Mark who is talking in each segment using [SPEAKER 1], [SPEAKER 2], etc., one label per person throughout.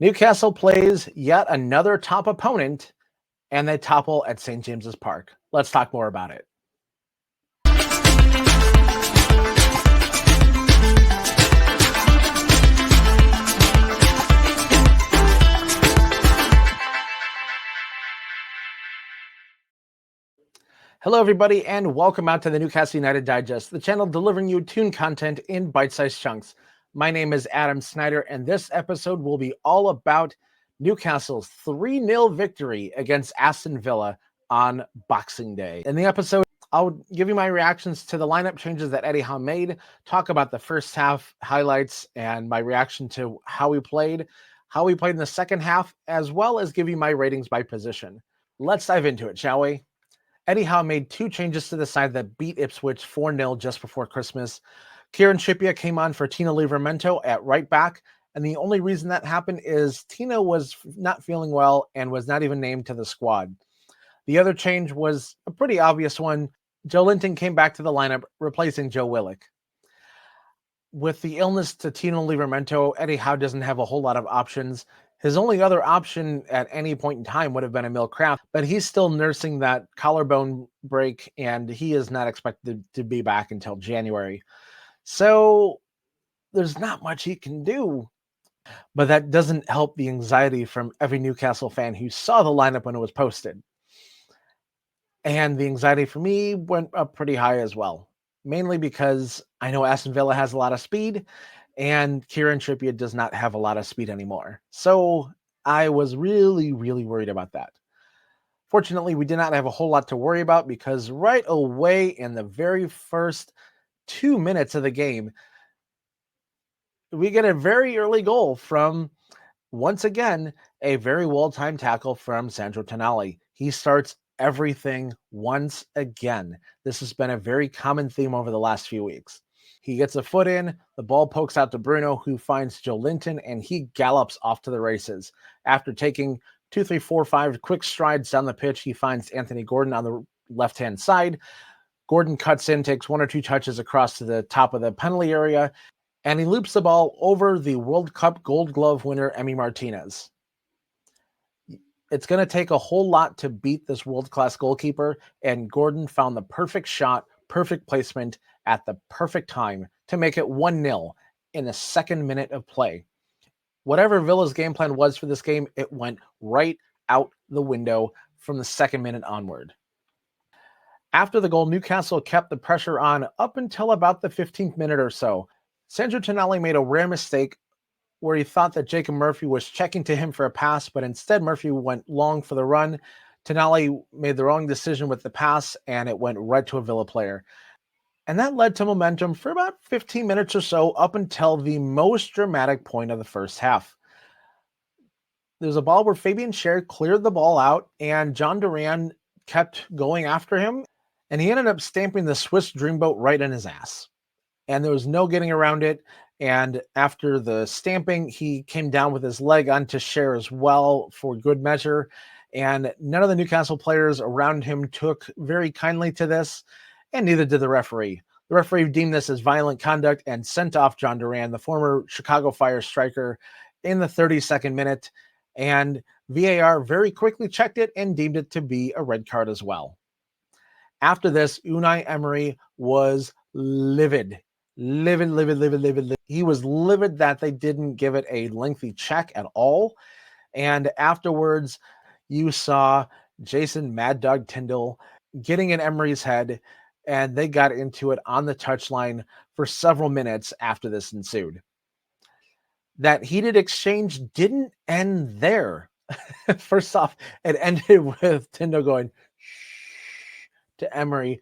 [SPEAKER 1] Newcastle plays yet another top opponent, and they topple at St. James's Park. Let's talk more about it. Hello, everybody, and welcome out to the Newcastle United Digest, the channel delivering you tune content in bite-sized chunks. My name is Adam Snyder, and this episode will be all about Newcastle's 3-0 victory against Aston Villa on Boxing Day. In the episode, I'll give you my reactions to the lineup changes that Eddie Howe made, talk about the first half highlights and my reaction to how we played in the second half, as well as give you my ratings by position. Let's dive into it, shall we? Eddie Howe made 2 changes to the side that beat Ipswich 4-0 just before Christmas. Kieran Trippier came on for Tino Livramento at right back, and the only reason that happened is Tino was not feeling well and was not even named to the squad. The other change was a pretty obvious one. Joe Linton came back to the lineup, replacing Joe Willock. With the illness to Tino Livramento, Eddie Howe doesn't have a whole lot of options. His only other option at any point in time would have been Emil Kraft, but he's still nursing that collarbone break, and he is not expected to be back until January. So there's not much he can do. But that doesn't help the anxiety from every Newcastle fan who saw the lineup when it was posted. And the anxiety for me went up pretty high as well, mainly because I know Aston Villa has a lot of speed, and Kieran Trippier does not have a lot of speed anymore. So I was really, really worried about that. Fortunately, we did not have a whole lot to worry about because right away in the very first 2 minutes of the game, we get a very early goal from, once again, a very well-timed tackle from Sandro Tonali. He starts everything once again. This has been a very common theme over the last few weeks. He gets a foot in, the ball pokes out to Bruno, who finds Joe Linton, and he gallops off to the races. After taking 2, 3, 4, 5 quick strides down the pitch, he finds Anthony Gordon on the left-hand side. Gordon cuts in, takes 1 or 2 touches across to the top of the penalty area, and he loops the ball over the World Cup Gold Glove winner, Emi Martinez. It's going to take a whole lot to beat this world-class goalkeeper, and Gordon found the perfect shot, perfect placement at the perfect time to make it 1-0 in the second minute of play. Whatever Villa's game plan was for this game, it went right out the window from the second minute onward. After the goal, Newcastle kept the pressure on up until about the 15th minute or so. Sandro Tonali made a rare mistake where he thought that Jacob Murphy was checking to him for a pass, but instead Murphy went long for the run. Tonali made the wrong decision with the pass, and it went right to a Villa player. And that led to momentum for about 15 minutes or so, up until the most dramatic point of the first half. There's a ball where Fabian Schär cleared the ball out, and John Duran kept going after him, and he ended up stamping the Swiss Dreamboat right in his ass. And there was no getting around it. And after the stamping, he came down with his leg onto Schär as well for good measure. And none of the Newcastle players around him took very kindly to this, and neither did the referee. The referee deemed this as violent conduct and sent off John Duran, the former Chicago Fire striker, in the 32nd minute. And VAR very quickly checked it and deemed it to be a red card as well. After this, Unai Emery was livid. Livid. He was livid that they didn't give it a lengthy check at all. And afterwards, you saw Jason Mad Dog Tyndall getting in Emery's head, and they got into it on the touchline for several minutes after this ensued. That heated exchange didn't end there. First off, it ended with Tyndall going to Emery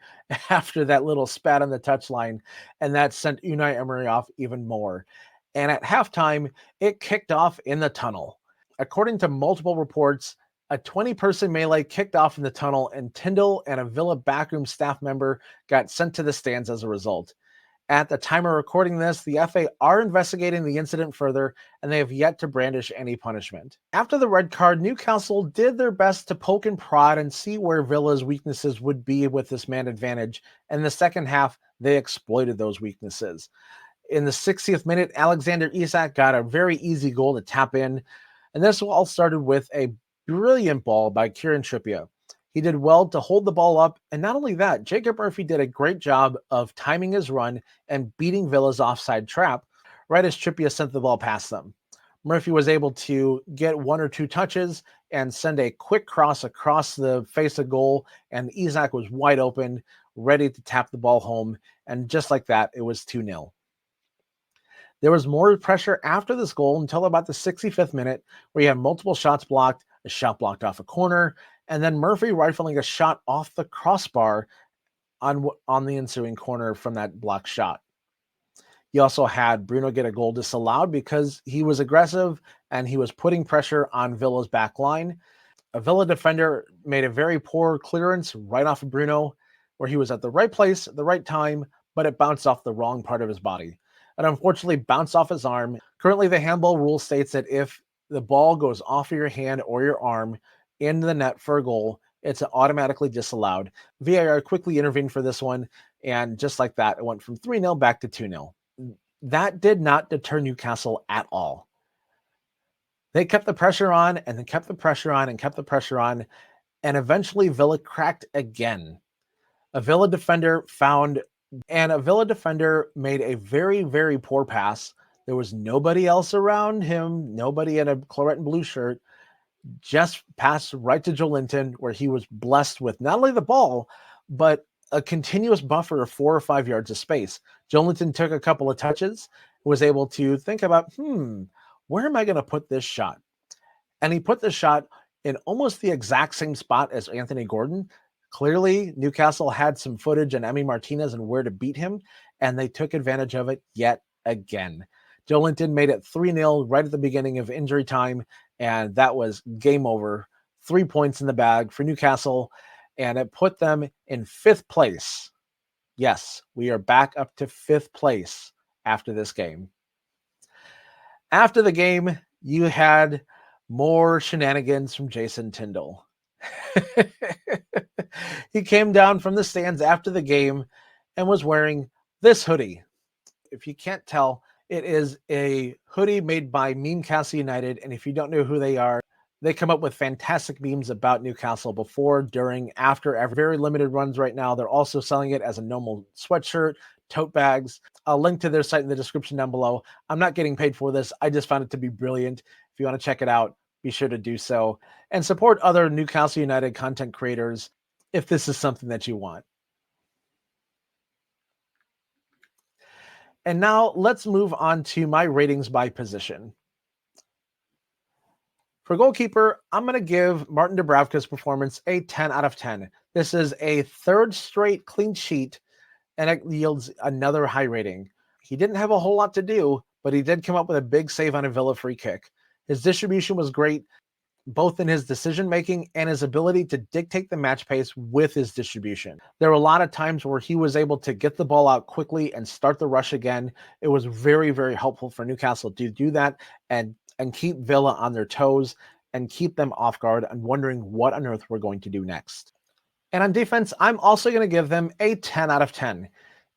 [SPEAKER 1] after that little spat on the touchline, and that sent Unai Emery off even more. And at halftime, it kicked off in the tunnel. According to multiple reports, a 20-person melee kicked off in the tunnel, and Tyndall and a Villa backroom staff member got sent to the stands as a result. At the time of recording this, the FA are investigating the incident further, and they have yet to brandish any punishment. After the red card, Newcastle did their best to poke and prod and see where Villa's weaknesses would be with this man advantage, and in the second half, they exploited those weaknesses. In the 60th minute, Alexander Isak got a very easy goal to tap in. And this all started with a brilliant ball by Kieran Trippier. He did well to hold the ball up, and not only that, Jacob Murphy did a great job of timing his run and beating Villa's offside trap right as Trippier sent the ball past them. Murphy was able to get one or two touches and send a quick cross across the face of goal, and Isak was wide open, ready to tap the ball home, and just like that, it was 2-0. There was more pressure after this goal until about the 65th minute, where you had multiple shots blocked, a shot blocked off a corner, and then Murphy rifling a shot off the crossbar on the ensuing corner from that blocked shot. You also had Bruno get a goal disallowed because he was aggressive and he was putting pressure on Villa's back line. A Villa defender made a very poor clearance right off of Bruno, where he was at the right place at the right time, but it bounced off the wrong part of his body. And unfortunately bounced off his arm. Currently, the handball rule states that if the ball goes off of your hand or your arm in the net for a goal, it's automatically disallowed. VAR quickly intervened for this one, and just like that, it went from 3-0 back to 2-0. That did not deter Newcastle at all. They kept the pressure on and then kept the pressure on and kept the pressure on, and eventually Villa cracked again. A Villa defender made a very, very poor pass. There was nobody else around him, nobody in a claret and blue shirt, just passed right to Joelinton, where he was blessed with not only the ball, but a continuous buffer of 4 or 5 yards of space. Joelinton took a couple of touches, was able to think about, where am I going to put this shot? And he put the shot in almost the exact same spot as Anthony Gordon. Clearly, Newcastle had some footage on Emi Martinez and where to beat him, and they took advantage of it yet again. Joelinton made it 3-0 right at the beginning of injury time, and that was game over. 3 points in the bag for Newcastle, and it put them in 5th place. Yes, we are back up to 5th place after this game. After the game, you had more shenanigans from Jason Tyndall. He came down from the stands after the game and was wearing this hoodie. If you can't tell, it is a hoodie made by Newcastle United, and if you don't know who they are, they come up with fantastic memes about Newcastle before, during, after every very limited runs right now. They're also selling it as a normal sweatshirt, tote bags. I'll link to their site in the description down below. I'm not getting paid for this. I just found it to be brilliant. If you want to check it out, be sure to do so and support other Newcastle United content creators if this is something that you want. And now let's move on to my ratings by position. For goalkeeper, I'm going to give Martin Dubravka's performance a 10 out of 10. This is a 3rd straight clean sheet, and it yields another high rating. He didn't have a whole lot to do, but he did come up with a big save on a Villa free kick. His distribution was great, both in his decision-making and his ability to dictate the match pace with his distribution. There were a lot of times where he was able to get the ball out quickly and start the rush again. It was very, very helpful for Newcastle to do that and keep Villa on their toes and keep them off guard and wondering what on earth we're going to do next. And on defense, I'm also going to give them a 10 out of 10.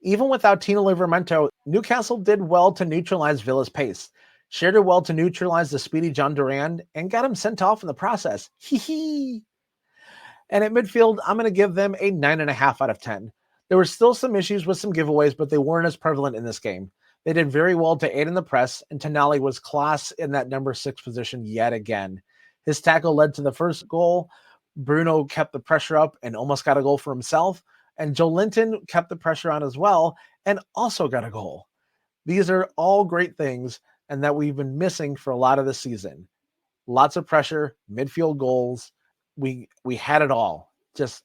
[SPEAKER 1] Even without Tino Livramento, Newcastle did well to neutralize Villa's pace. Shared it well to neutralize the speedy John Duran and got him sent off in the process. Hee. And at midfield, I'm going to give them a 9.5 out of 10. There were still some issues with some giveaways, but they weren't as prevalent in this game. They did very well to aid in the press, and Tonali was class in that number 6 position yet again. His tackle led to the first goal. Bruno kept the pressure up and almost got a goal for himself. And Joelinton kept the pressure on as well and also got a goal. These are all great things and that we've been missing for a lot of the season. Lots of pressure, midfield goals. We had it all. Just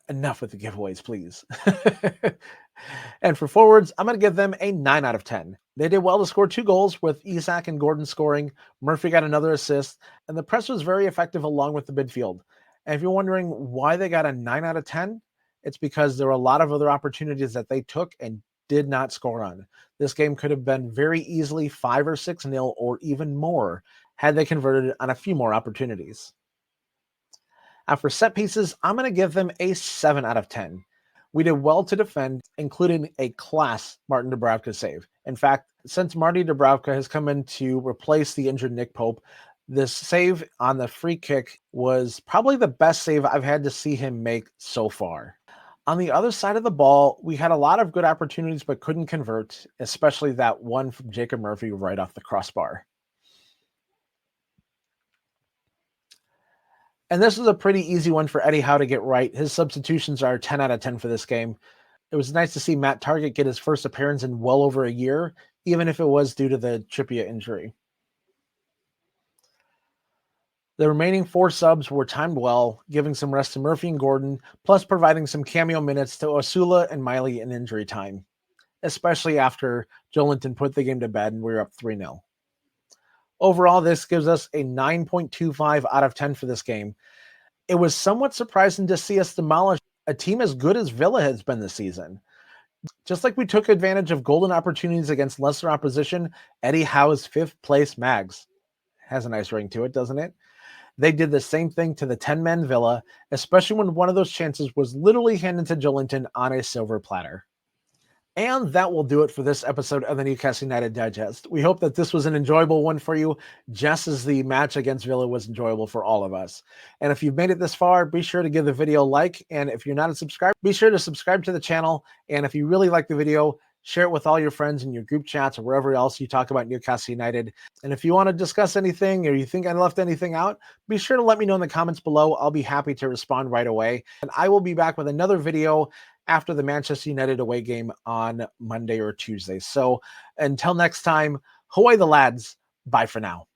[SPEAKER 1] enough with the giveaways, please. And for forwards, I'm going to give them a 9 out of 10. They did well to score 2 goals, with Isak and Gordon scoring. Murphy got another assist, and the press was very effective along with the midfield. And if you're wondering why they got a 9 out of 10, it's because there were a lot of other opportunities that they took and did not score on. This game could have been very easily 5 or 6-0 or even more had they converted on a few more opportunities. Now for set pieces, I'm going to give them a 7 out of 10. We did well to defend, including a class Martin Dubravka save. In fact, since Marty Dubravka has come in to replace the injured Nick Pope, This save on the free kick was probably the best save I've had to see him make so far. On the other side of the ball, we had a lot of good opportunities but couldn't convert, especially that one from Jacob Murphy right off the crossbar. And this is a pretty easy one for Eddie Howe to get right. His substitutions are 10 out of 10 for this game. It was nice to see Matt Targett get his first appearance in well over a year, even if it was due to the Trippier injury. The remaining 4 subs were timed well, giving some rest to Murphy and Gordon, plus providing some cameo minutes to Osula and Miley in injury time, especially after Joelinton put the game to bed and we were up 3-0. Overall, this gives us a 9.25 out of 10 for this game. It was somewhat surprising to see us demolish a team as good as Villa has been this season. Just like we took advantage of golden opportunities against lesser opposition, Eddie Howe's 5th place Mags has a nice ring to it, doesn't it? They did the same thing to the 10-man Villa, especially when one of those chances was literally handed to Joelinton on a silver platter. And that will do it for this episode of the Newcastle United Digest. We hope that this was an enjoyable one for you, just as the match against Villa was enjoyable for all of us. And if you've made it this far, be sure to give the video a like. And if you're not a subscriber, be sure to subscribe to the channel. And if you really like the video, share it with all your friends in your group chats or wherever else you talk about Newcastle United. And if you want to discuss anything or you think I left anything out, be sure to let me know in the comments below. I'll be happy to respond right away. And I will be back with another video after the Manchester United away game on Monday or Tuesday. So until next time, hoy the lads. Bye for now.